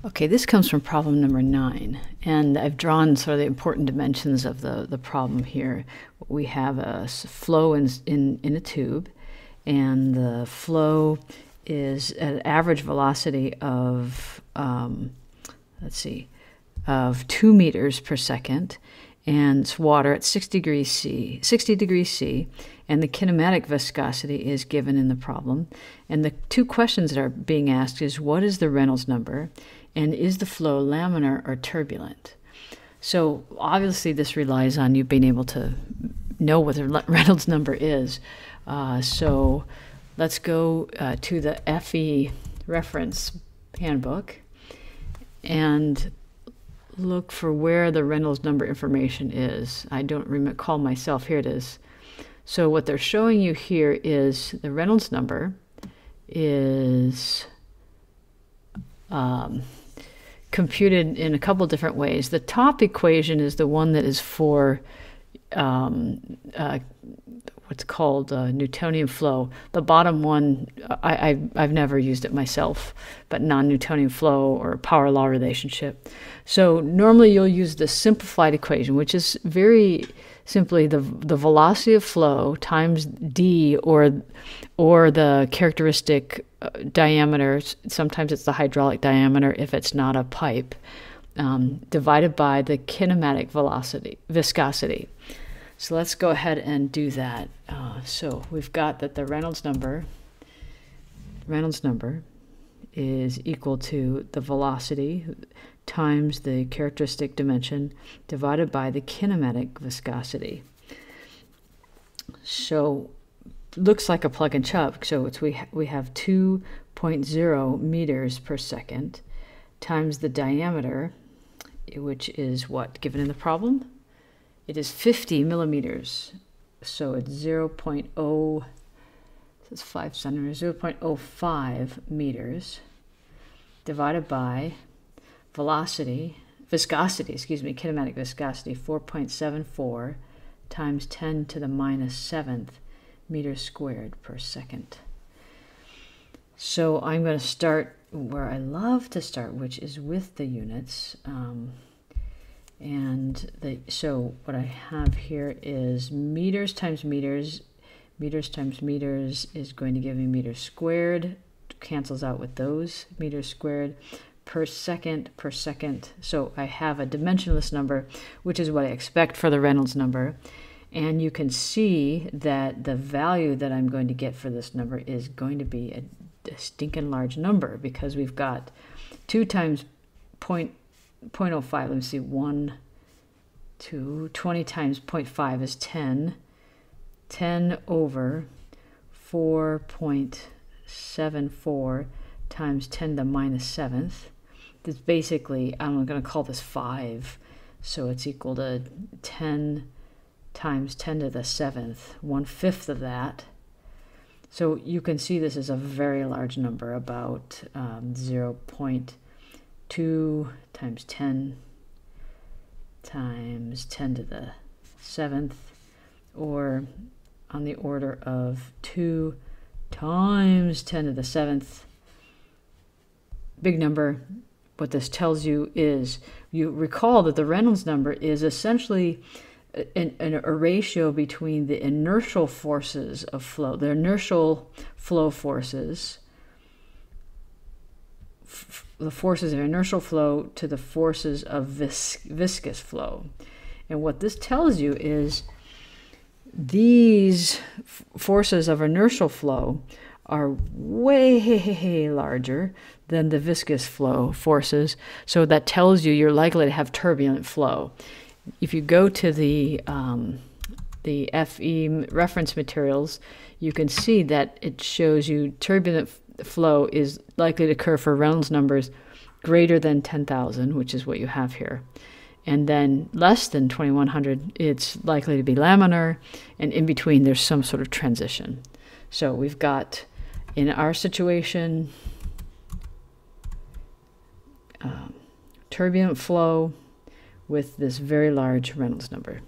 Okay, this comes from problem number 9, and I've drawn sort of the important dimensions of the problem here. We have a flow in a tube, and the flow is at an average velocity of, of 2 meters per second, and it's water at 60 degrees C, and the kinematic viscosity is given in the problem. And the two questions that are being asked is, what is the Reynolds number, and is the flow laminar or turbulent? So obviously this relies on you being able to know what the Reynolds number is. So let's go to the FE reference handbook and look for where the Reynolds number information is. I don't recall myself. Here it is. So what they're showing you here is the Reynolds number is computed in a couple different ways. The top equation is the one that is for what's called Newtonian flow. The bottom one, I've never used it myself, but non-Newtonian flow or power law relationship. So normally you'll use the simplified equation, which is very simply the velocity of flow times d, or the characteristic diameter. Sometimes it's the hydraulic diameter if it's not a pipe, divided by the kinematic viscosity. So let's go ahead and do that. So we've got that the Reynolds number is equal to the velocity times the characteristic dimension divided by the kinematic viscosity. So looks like a plug and chug. So it's we have 2.0 meters per second times the diameter, which is what given in the problem? It is 50 millimeters. So it's 0.0, that's 5 centimeters, 0.05 meters divided by viscosity, kinematic viscosity, 4.74 times 10 to the minus 7th meters squared per second. So I'm going to start where I love to start, which is with the units. So what I have here is meters times meters. Meters times meters is going to give me meters squared. Cancels out with those. Meters squared per second. So I have a dimensionless number, which is what I expect for the Reynolds number. And you can see that the value that I'm going to get for this number is going to be a stinking large number, because we've got 2 times 0.05, let me see, 1, 2, 20 times 0.5 is 10. 10 over 4.74 times 10 to the minus 7th. This basically, I'm going to call this 5. So it's equal to 10 times 10 to the 7th, 1/5 of that. So you can see this is a very large number, about 0.2 times 10 times 10 to the 7th, or on the order of 2 times 10 to the 7th. Big number. What this tells you is, you recall that the Reynolds number is essentially a ratio between the inertial forces of flow, the inertial flow forces, the forces of inertial flow to the forces of viscous flow. And what this tells you is these forces of inertial flow are way larger than the viscous flow forces. So that tells you you're likely to have turbulent flow. If you go to the FE reference materials, you can see that it shows you turbulent flow is likely to occur for Reynolds numbers greater than 10,000, which is what you have here. And then less than 2100, it's likely to be laminar, and in between there's some sort of transition. So we've got, in our situation, turbulent flow with this very large Reynolds number.